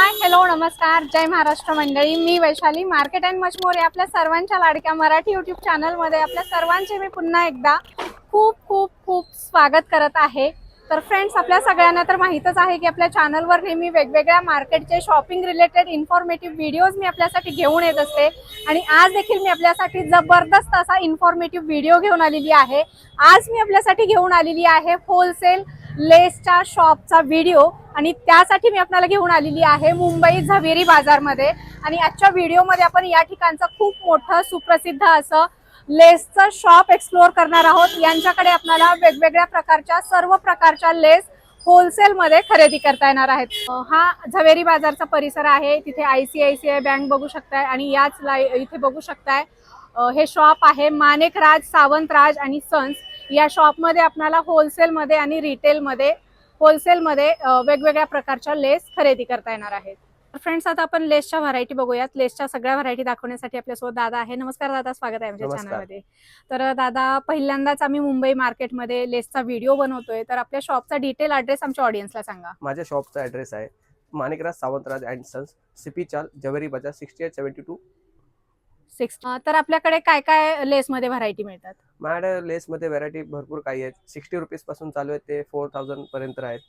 Hi hello नमस्कार जय महाराष्ट्र मंडळी, मी Vaishali market and much more या आपल्या सर्वांच्या लाडक्या मराठी यूट्यूब चॅनल मध्ये आपल्या सर्वांचे मी पुन्हा एकदा खूप खूप खूप स्वागत करत आहे। तर फ्रेंड्स, आपल्या सगळ्यांना तर माहितच आहे की आपल्या चॅनलवर नेहमी वेगवेगळ्या मार्केटचे शॉपिंग रिलेटेड इन्फॉर्मेटिव्ह व्हिडिओज मी आपल्यासाठी घेऊन येत असते आणि आज देखील मी आपल्यासाठी जबरदस्त असा इन्फॉर्मेटिव्ह व्हिडिओ घेऊन आलेली आहे। आज मी आपल्यासाठी घेऊन आलेली आहे होलसेल लेसच्या शॉपचा व्हिडिओ आणि त्यासाठी मी आपल्याला घेऊन आलेली आहे मुंबई झवेरी बाजारमध्ये। आणि आजच्या व्हिडिओमध्ये आपण या ठिकाणचं खूप मोठं सुप्रसिद्ध असं लेसचं शॉप एक्सप्लोर करणार आहोत। यांच्याकडे आपल्याला वेगवेगळ्या प्रकारच्या सर्व प्रकारच्या लेस होलसेल मध्ये खरेदी करता येणार आहेत। हा झवेरी बाजारचा परिसर आहे, तिथे ICICI बँक बघू शकताय आणि याच इथे बघू शकताय हे शॉप आहे माणिकराज सावंतराज आणि सन्स। या शॉप मध्ये आपल्याला होलसेल मध्ये आणि रिटेल मध्ये वेगवेगळ्या प्रकारच्या लेस खरेदी करता येणार आहेत। फ्रेंड्स, आता आपण लेसच्या व्हरायटी बघूयात। लेसच्या सगळ्या व्हरायटी दाखवण्यासाठी आपल्यासोबत दादा आहे। नमस्कार दादा, स्वागत आहे आमच्या चॅनल मध्ये। तर दादा, पहिल्यांदाच आम्ही मुंबई मार्केट मध्ये लेसचा व्हिडिओ बनवतोय, तर आपल्या शॉपचा डिटेल ॲड्रेस आमच्या ऑडियन्सला सांगा। माझ्या शॉपचा ॲड्रेस आहे माणिकराज सावंतराज अँड सन्स, CP चाल, झवेरी बाजार, 6872 6। तर आपल्याकडे काय काय लेस मध्ये व्हरायटी मिळतात? माझ्याकडे लेस मध्ये व्हरायटी भरपूर काही आहेत। 60 रुपीज पासून चालू आहे ते 4000 पर्यंत आहेत।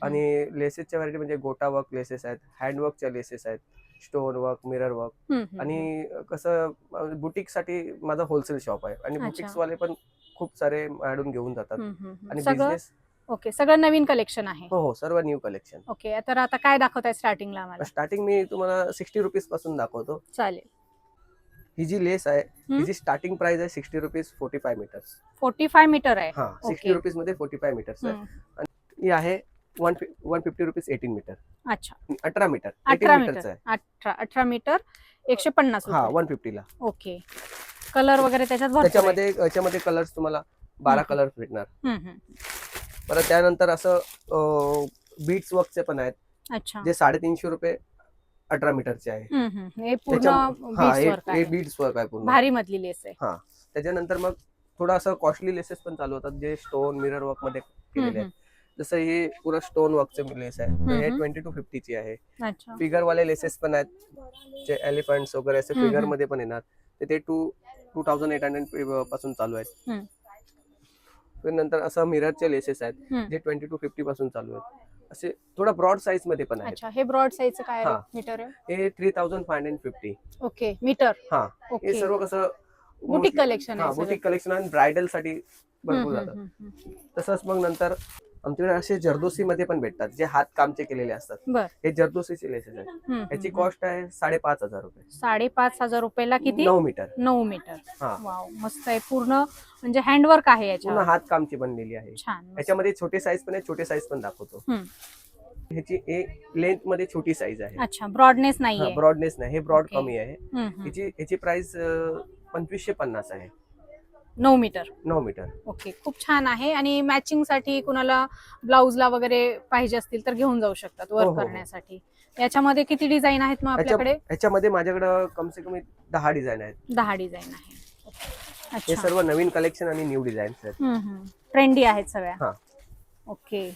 आणि लेसेसच्या व्हरायटी म्हणजे गोटा वर्क लेसेस आहेत, हँडवर्कच्या लेसेस आहेत, स्टोन वर्क, मिरर वर्क। आणि कसं बुटीक साठी माझा होलसेल शॉप आहे आणि बुटिक्स वाले पण खूप सारे मॅडून घेऊन जातात। आणि बिझनेस ओके, सगळं नवीन कलेक्शन आहे? हो, सर्व न्यू कलेक्शन। ओके, तर आता काय दाखवताय स्टार्टिंगला आम्हाला? स्टार्टिंग मी तुम्हाला 60 रुपीज पासून दाखवतो। चालेल। ही जी लेस आहे हिची स्टार्टिंग प्राइस आहे 60 रुपीज 45 मीटर्स। 45 मीटर आहे? हा, 60 रुपीज मध्ये 45 मीटर्स आहे। आणि ही आहे 150 रुपीज 18 मीटर। अच्छा, 18 मीटर, 18 मीटरचं आहे। 18 मीटर 150 हा, रुपये। 150 ला। ओके, कलर वगैरे त्याच्यात भरपूर आहे? याच्यामध्ये कलर्स तुम्हाला 12 कलर भेटणार। परत त्यानंतर असं बीट्स वर्कचे पण आहेत। अच्छा, जे 350 रुपये 18 मीटरचे आहे। हे पूर्ण बीट्स वर्क आहे? बीट्स वर्क आहे पूर्ण, भारी मधली लेस आहे। हा, त्याच्यानंतर मग थोडा असं कॉस्टली लेसेस पण चालू होतात जे स्टोन मिरर वर्क मध्ये केलेले आहेत। जसं हे पुरा स्टोन वर्कचे लेस आहे, हे 20 to 50 ची आहे। अच्छा, फिगर वाले लेसेस पण आहेत, जे एलिफंट्स वगैरे असे फिगर मध्ये पण येणार, ते 2800 पासून चालू आहेत। नंतर असं मिररचे लेसेस आहेत जे 20 to 50 पासून चालू आहेत। असे थोडा ब्रॉड साईज मध्ये पण आहेत। अच्छा, हे ब्रॉड साईजचं काय मीटर आहे? हे 3550। Okay, metre. हा, हे सर्व कसं बुटीक कलेक्शन आहे? बुटीक कलेक्शन आणि ब्रायडल साठी भरपूर जातात। तसंच मग नंतर आमच्याकडे असे जरदोसी मध्ये पण भेटतात जे हात कामचे केलेले असतात। हे जरदोसीचे लेसेस आहेत, याची कॉस्ट आहे 5500 रुपये। 5500 रुपयाला किती? 9 मीटर। 9 मीटर। हा, वाव, मस्त आहे। पूर्ण म्हणजे हँडवर्क आहे याच्यावर? पूर्ण हात कामची बनलेली आहे। छान। याच्यामध्ये छोटे साईज पण आहे, छोटे साईज पण दाखवतो। ह्याची लेंथ मध्ये छोटी साईज आहे। अच्छा, ब्रॉडनेस नाहीये? ब्रॉडनेस नाही, हे ब्रॉड कमी आहे। याची प्राइस 2550 आहे। 9 मीटर? 9 मीटर। ओके, खूप छान आहे। आणि मॅचिंग साठी कुणाला ब्लाउजला वगैरे पाहिजे असतील तर घेऊन जाऊ शकतात वर्क करण्यासाठी। याच्यामध्ये किती डिझाईन आहेत मग आपल्याकडे? याच्यामध्ये माझ्याकडे कम से कम 10 डिझाईन आहेत। 10 डिझाईन आहे? हे सर्व नवीन कलेक्शन आणि न्यू डिझाईन्स आहेत, ट्रेंडी आहेत सगळ्या। ओके,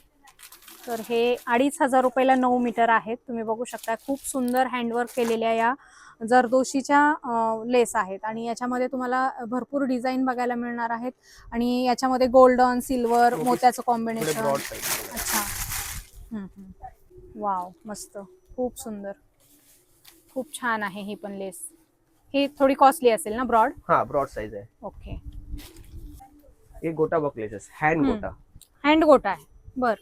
तर हे 2500 रुपयाला 9 मीटर आहेत। तुम्ही बघू शकता, खूप सुंदर हँडवर्क केलेल्या या जरदोशीच्या लेस आहेत आणि याच्यामध्ये तुम्हाला भरपूर डिझाईन बघायला मिळणार आहेत। आणि याच्यामध्ये गोल्डन, सिल्वर, मोत्याचं कॉम्बिनेशन। अच्छा, वाव, मस्त, खूप सुंदर, खूप छान आहे ही पण लेस। ही थोडी कॉस्टली असेल ना? ब्रॉड? हा, ब्रॉड साईज आहे। ओके, एक गोटा वर्क लेसेस, हँड गोटा। हँड गोटा आहे, बर।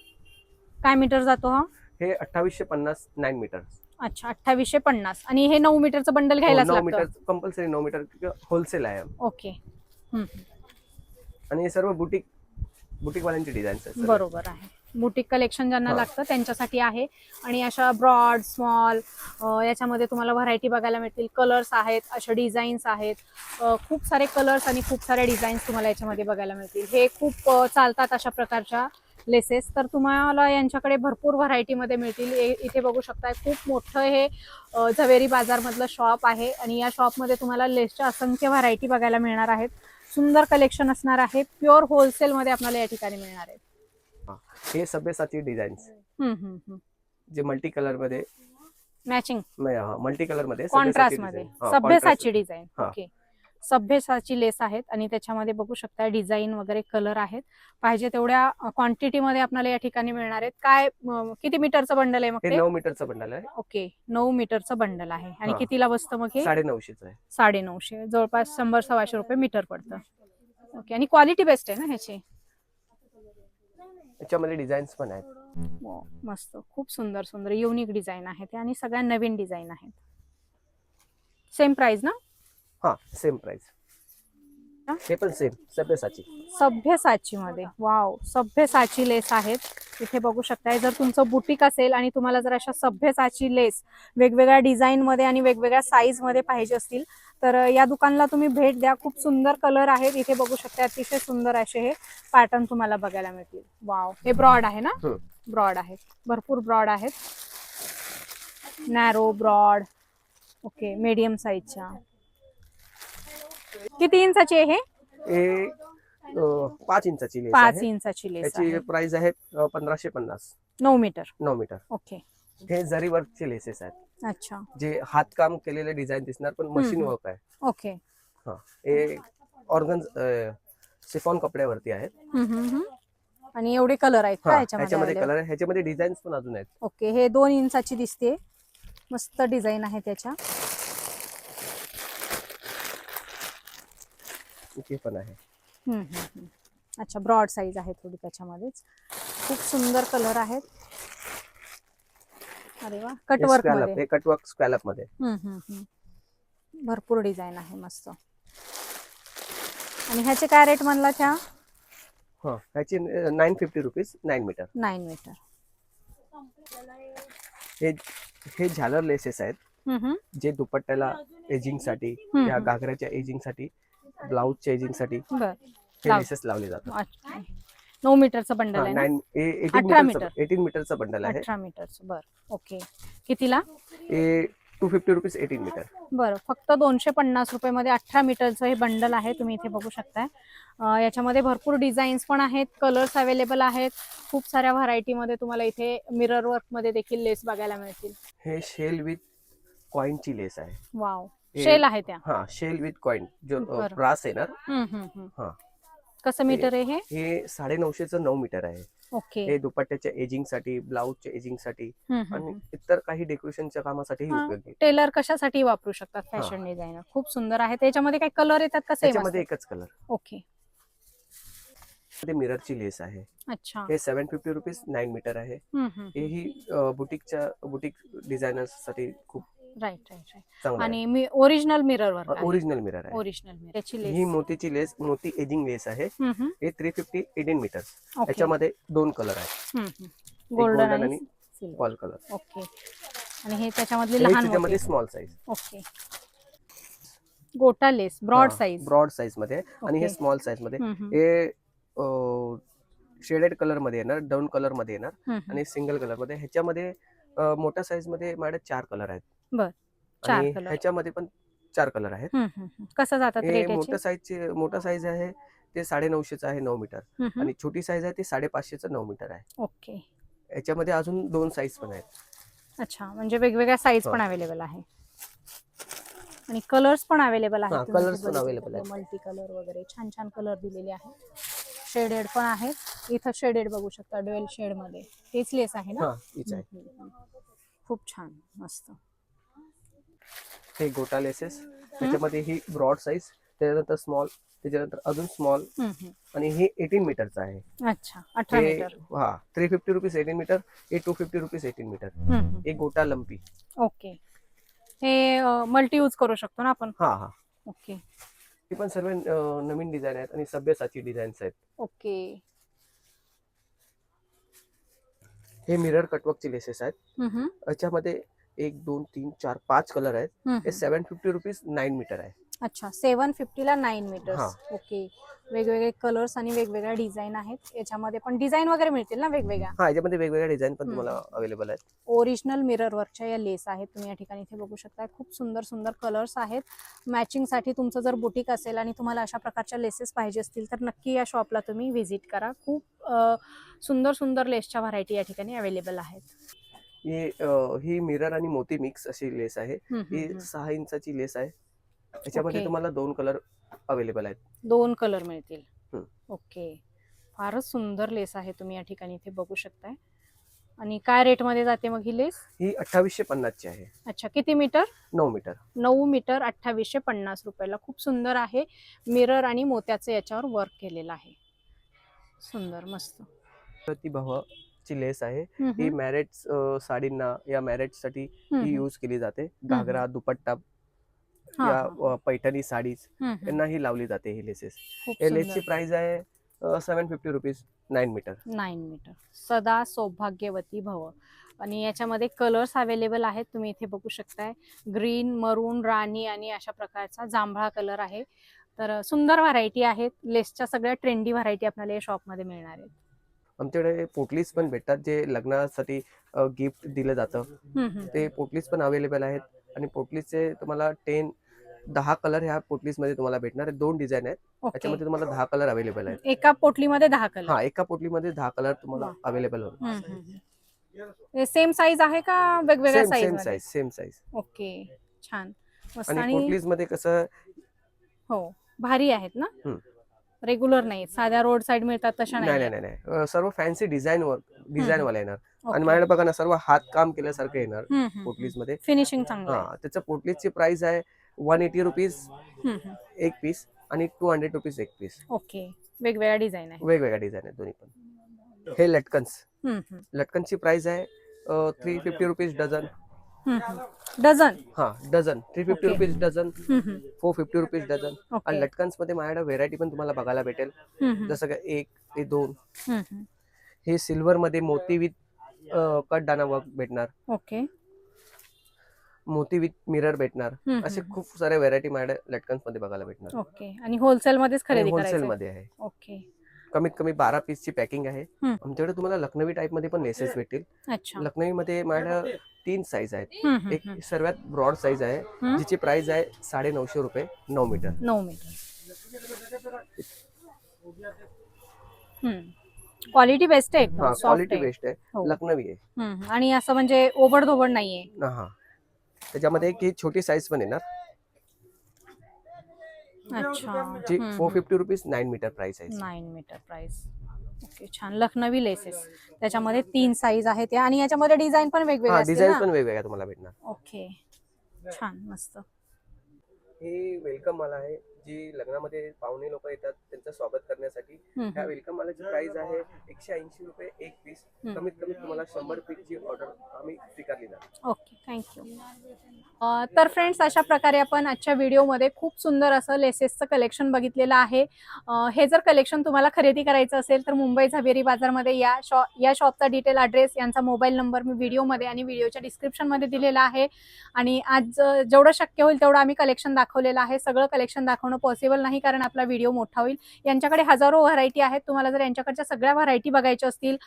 काय मीटर जातो हा? हे 2850, 9 मीटर। अच्छा, 2850। आणि हे 9 मीटरचं बंडल घ्यायलाच लागतं? 9 मीटर कंपल्सरी, 9 मीटर होलसेल आहे। ओके, आणि हे सर्व बुटीक वाल्यांचे डिझाईन्स आहेत। बरोबर आहे, बुटीक कलेक्शन ज्यांना लागतं त्यांच्यासाठी आहे। आणि अशा ब्रॉड, स्मॉल याच्यामध्ये तुम्हाला व्हरायटी बघायला मिळतील। कलर्स आहेत, अशा डिझाईन्स आहेत, खूप सारे कलर्स आणि खूप सारे डिझाईन्स तुम्हाला याच्यामध्ये बघायला मिळतील। हे खूप चालतात अशा प्रकारच्या लेसेस, तर तुम्हाला यांच्याकडे भरपूर व्हरायटी मध्ये मिळतील। इथे बघू शकताय, खूप मोठं हे झवेरी बाजार मधलं शॉप आहे आणि या शॉप मध्ये तुम्हाला लेसच्या असंख्य व्हरायटी बघायला मिळणार आहेत। सुंदर कलेक्शन असणार आहे, प्युअर होलसेल मध्ये आपल्याला या ठिकाणी मिळणार आहे। हे सभ्यसाची डिझाईन्स जे मल्टी कलर मध्ये मॅचिंग मल्टी कलर मध्ये कॉन्ट्रास्ट मध्ये सभ्यसाची डिझाईन. हा. ओके, सभ्यसाची लेस आहेत आणि त्याच्यामध्ये बघू शकता डिझाईन वगैरे कलर आहेत. पाहिजे तेवढ्या क्वांटिटी मध्ये आपल्याला या ठिकाणी मिळणार आहेत. काय किती मीटरचं बंडल आहे मग हे ते? 9 मीटरचं बंडल आहे. ओके, 9 मीटरचं बंडल आहे. आणि हा. कितीला बसतं मग हे? 950 आहे. 950, जवळपास 100-125 रुपये मीटर पडतं. ओके, आणि क्वालिटी बेस्ट आहे ना ह्याची? याच्यामध्ये डिझाईन्स पण आहेत. हो, मस्त, खूप सुंदर सुंदर युनिक डिझाईन आहेत आणि सगळ्या नवीन डिझाईन आहेत. सेम प्राइस ना? हा, सेम प्राइस. हे पण सेम सभ्यसाची. सभ्यसाची मध्ये वाव, सभ्यसाची लेस आहेत. इथे बघू शकताय, जर तुमचं बुटीक असेल आणि तुम्हाला जर अशा सभ्यसाची लेस वेगवेगळ्या डिझाईन मध्ये आणि वेगवेगळ्या साईज मध्ये पाहिजे असतील तर या दुकानाला तुम्ही भेट द्या. खूप सुंदर कलर आहेत. इथे बघू शकता, अतिशय सुंदर असे हे पॅटर्न तुम्हाला बघायला मिळतील. वाव, हे ब्रॉड आहे ना? ब्रॉड आहेत, भरपूर ब्रॉड आहेत. नॅरो, ब्रॉड, ओके, मीडियम साईजच्या. किती इंचाची आहे हे? 5 इंचाची लेस 5 आहे. इंचाची लेस याची आहे. प्राइस आहे 1550. 9 मीटर. 9 मीटर. ओके, हे जरी वर्कचे लेसेस आहेत. अच्छा, जे हातकाम केलेले डिझाईन दिसणार पण मशीन वर्क आहे. ओके. हा, हे ऑर्गन शिफॉन कपड्यावरती आहेत. आणि एवढे कलर आहेत का ह्याच्यामध्ये ह्याच्यामध्ये? कलर आहे. ह्याच्यामध्ये डिझाईन्स पण अजून आहेत. ओके, हे 2 इंचाची दिसते. मस्त डिझाईन आहे त्याच्या. इथे पण आहे. अच्छा, ब्रॉड साईज आहे थोडी त्याच्यामध्येच. खूप सुंदर कलर आहेत. अरे वा, कटवर्क मध्ये. हे कटवर्क स्कॅलप मध्ये. भरपूर डिझाईन आहे, मस्त. आणि ह्याचे काय रेट म्हणला त्या? ह्याची 950 रुपीज 9 मीटर. 9 मीटर. हे झालर लेसेस आहेत जे दुपट्ट्याला एजिंग साठी, या घागऱ्याच्या एजिंग साठी, ब्लाउजच्या एजिंग साठी हे लेसेस लावले जातात. 9 मीटरचं बंडल आहे ना? 18 मीटरचं बंडल आहे. 18 मीटरचं. बरं, ओके. कितीला? 250 रुपीज 18 मीटर. बरं, फक्त 250 रुपये मध्ये 18 मीटरचं हे बंडल आहे. तुम्ही इथे बघू शकताय. याच्यामध्ये भरपूर डिझाईन्स पण आहेत, कलर्स अवेलेबल आहेत. खूप साऱ्या व्हरायटी मध्ये तुम्हाला इथे मिरर वर्क मध्ये देखील लेस बघायला मिळतील. हे शेल विथ कॉइन ची लेस आहे. वाव, शेल आहे त्या? हा, शेल विथ कॉइन, जो ब्रास आहे ना. हा, कसं मीटर आहे हे? 950चं 9 मीटर आहे. ओके. हे दुपट्ट्याच्या एजिंग साठी, ब्लाउजच्या एजिंग साठी आणि इतर काही डेकोरेशनच्या कामासाठी उपयोगी. टेलर कशासाठी वापरू शकतात, फॅशन डिझायनर. खूप सुंदर आहे. त्याच्यामध्ये काही कलर येतात का? त्याच्यामध्ये एकच कलर. ओके. मिररची लेस आहे. अच्छा, हे 750 रुपीज 9 मीटर आहे. हेही बुटीक डिझायनर्स साठी खूप राईट. चांगलं आहे. आणि original mirror work. Original mirror आहे. Original mirror. त्याची लेस, ही मोतीची लेस, मोती एजिंग लेस आहे. हे 350 18 मीटर. ओके. याच्यामध्ये 2 कलर आहेत, गोल्डन आणि सिल्वर. Paul colour. ओके. आणि हे त्याच्यामधले लहान त्याच्यामध्ये स्मॉल साईज. ओके. गोटा लेस, ब्रॉड साईज. ब्रॉड साईज मध्ये. आणि हे स्मॉल साईज मध्ये. हे शेडेड कलर मध्ये येणार, डाऊन कलर मध्ये येणार आणि सिंगल कलर मध्ये. ह्याच्यामध्ये मोठ्या साईज मध्ये माझ्याकडे 4 कलर आहेत. बर, आणि 4 कलर. ह्याच्यामध्ये पण 4 कलर आहेत. कसं जातात रेट? मोठा साईज आहे ते 950चं आहे 9 मीटर. आणि छोटी साईज आहे ते 550चं 9 मीटर आहे. ओके. याच्यामध्ये अजून 2 साईज पण आहेत. अच्छा, म्हणजे वेगवेगळ्या साईज पण अवेलेबल आहे आणि कलर्स पण अवेलेबल आहेत. कलर्स पण अवेलेबल आहेत. मल्टी कलर वगैरे छान छान कलर दिलेले आहेत. शेडेड पण आहेत. इथं शेडेड बघू शकता, ड्युएल शेड मध्ये. हेच लेस आहे ना? खूप छान, मस्त. हे गोटा लेसेस. त्याच्यामध्ये ही ब्रॉड साईज, त्याच्यानंतर स्मॉल, त्याच्यानंतर अजून स्मॉल. आणि हे 18 मीटरचं आहे. अच्छा, 18 मीटर. 350 rupees 18 metre. हे 250 रुपीज 18 मीटर. हे गोटा लंपी. ओके. हे मल्टी यूज करू शकतो ना आपण? हा. ओके. हे पण सर्व नवीन डिझाईन आहेत आणि सभ्यसाची डिझाईन्स आहेत. ओके. हे मिरर कटवर्कचे लेसेस आहेत. याच्यामध्ये 1 2 3 4 5 कलर आहेत. हे 750 रुपीज 9 मीटर आहे. अच्छा, 750 ला 9 मीटर्स. ओके. वेगवेगळे कलर्स आणि वेगवेगळ्या डिझाईन आहेत. याच्यामध्ये पण डिझाईन वगैरे मिळतील ना वेगवेगळ्या? हा, याच्यामध्ये वेगवेगळ्या डिझाईन पण तुम्हाला अवेलेबल आहेत. ओरिजिनल मिरर वर्कच्या या लेस आहेत. तुम्ही या ठिकाणी इथे बघू शकता. खूप सुंदर सुंदर कलर्स आहेत. मॅचिंग साठी तुमचं जर बुटीक असेल आणि तुम्हाला अशा प्रकारच्या लेसेस पाहिजे असतील तर नक्की या शॉपला तुम्ही व्हिजिट करा. खूप सुंदर सुंदर लेसच्या व्हरायटी या ठिकाणी अवेलेबल आहेत. ही मिरर आणि मोती मिक्स अशी लेस आहे. ही 6 इंचाची लेस आहे. याच्यामध्ये ओके. तुम्हाला 2 कलर अवेलेबल आहेत. 2 कलर मिळतील. हं. ओके. फारच सुंदर लेस आहे, तुम्ही या ठिकाणी इथे बघू शकताय. आणि काय रेट मध्ये जाते मग ही लेस? ही 2850 ची आहे. अच्छा, किती मीटर? 9 मीटर. 9 मीटर 2850 रुपयाला. खूप सुंदर आहे. मिरर आणि मोत्याचं याच्यावर वर्क केलेलं आहे. सुंदर, मस्त. ती ची लेस आहे. ही मॅरेज साडींना या मॅरेजसाठी ही यूज केली जाते. घागरा, दुपट्टा या पैठणी साडीज यांना ही लावली जाते ही लेसेस. या लेसची प्राइस आहे 750 रुपीज 9 मीटर. 9 मीटर. सदा सौभाग्यवती भव. आणि याच्यामध्ये कलर्स अवेलेबल आहेत, तुम्ही इथे बघू शकताय. ग्रीन, मरून, राणी आणि अशा प्रकारचा जांभळा कलर आहे. तर सुंदर व्हरायटी आहेत. लेसच्या सगळ्या ट्रेंडी व्हरायटी आपल्याला या शॉपमध्ये मिळणार आहेत. आमच्याकडे पोटलीज पण भेटतात, जे लग्नासाठी गिफ्ट दिलं जातं. ते पोटलीज पण अवेलेबल आहेत. आणि पोटलीजचे तुम्हाला 10 कलर ह्या पोटलीज मध्ये तुम्हाला भेटणार आहेत. 2 डिझाईन आहेत. त्याच्यामध्ये तुम्हाला 10 कलर अवेलेबल आहेत. एका पोटलीमध्ये 10 कलर? हा, एका पोटलीमध्ये 10 कलर तुम्हाला अवेलेबल होतील. सेम साईज आहे का वेगवेगळ्या साईज? Same size. ओके, छान, मस्त. आणि पोटलीज मध्ये कसं, हो, भारी आहेत ना? रेग्युलर नाही, साध्या रोड साइड मिळतात तशा नाही. सर्व फॅन्सी डिझाईन वाला येणार. आणि माझ्याकडे बघा ना, सर्व हात काम केल्यासारखं येणार पोटलीज मध्ये. फिनिशिंग चांगलं. हा, त्याच्या पोटलीजची प्राइस आहे 180 रुपीज एक पीस आणि 200 रुपीज एक पीस. ओके, वेगवेगळ्या डिझाईन आहे. वेगवेगळ्या डिझाईन आहेत दोन्ही पण. हे लटकनची प्राइस आहे 350 रुपीज डझन. डझन? हा, dozen 350 rupees dozen, 450 rupees dozen. आणि लटकन्स मध्ये माझ्याकडे व्हेरायटी पण तुम्हाला बघायला भेटेल. जसं का 1 ते 2. हे सिल्वर मध्ये मोती विथ कटदाना वर्क भेटणार. ओके. मोती विथ मिरर भेटणार. असे खूप सारे व्हेरायटी माझ्याकडे लटकन्स मध्ये बघायला भेटणार. ओके. आणि होलसेल मध्येच खरेदी करायचं? होलसेल मध्ये आहे. ओके. कमीत कमी 12 पीसची पॅकिंग आहे. आमच्याकडे तुम्हाला लखनवी टाइप मध्ये पण लेसेस भेटतील. अच्छा. लखनवी मध्ये माझ्याकडे 3 साईज आहेत. एक सर्वात ब्रॉड साईज आहे, जिची प्राइस आहे 950 रुपये 9 मीटर. 9 मीटर. क्वालिटी बेस्ट आहे एकदम. क्वालिटी बेस्ट आहे. लखनवी आहे. आणि असं म्हणजे ओबडधोबड नाहीये. हा, त्याच्यामध्ये एक छोटी साईज पण येणार. अच्छा. जी 450 रुपीज 9 मीटर प्राइस आहे. 9 मीटर प्राइस. ओके, छान. लखनवी लेसेस, त्याच्यामध्ये 3 साईज आहेत या. आणि याच्यामध्ये डिझाईन पण वेगवेगळे असतील ना? डिझाईन पण वेगवेगळ्या तुम्हाला भेटणार. ओके, छान, मस्त. हे वेलकम माला आहे, जी लग्नामध्ये पाहुणे लोक येतात त्यांचं स्वागत करण्यासाठी. ह्या वेलकम मालाची प्राइस आहे 180 रुपये एक पीस. कमीत कमी तुम्हाला 100 पीसची ऑर्डर आम्ही स्वीकारली जाते. Okay, thank you. तर फ्रेंड्स, अशा प्रकारे आपण आजच्या व्हिडिओमध्ये खूप सुंदर असं लेसेसचं कलेक्शन बघितलेलं आहे. हे जर कलेक्शन तुम्हाला खरेदी करायचं असेल तर मुंबई झावेरी बाजारमध्ये या शॉपचा डिटेल ॲड्रेस, यांचा मोबाईल नंबर मी व्हिडिओमध्ये आणि व्हिडिओच्या डिस्क्रिप्शनमध्ये दिलेला आहे. आणि आज जेवढं शक्य होईल तेवढं आम्ही कलेक्शन दाखवलेलं आहे. सगळं कलेक्शन दाखवणं पॉसिबल नाही, कारण आपला व्हिडिओ मोठा होईल. यांच्याकडे हजारो व्हरायटी आहेत. तुम्हाला जर यांच्याकडच्या सगळ्या व्हरायटी बघायच्या असतील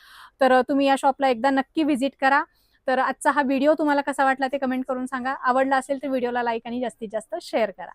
तर तुम्ही या शॉपला एकदा नक्की व्हिजिट करा. तर आजचा हा व्हिडिओ तुम्हाला कसा वाटला ते कमेंट करून सांगा. आवडला असेल तर व्हिडिओला लाईक आणि जास्तीत जास्त शेअर करा.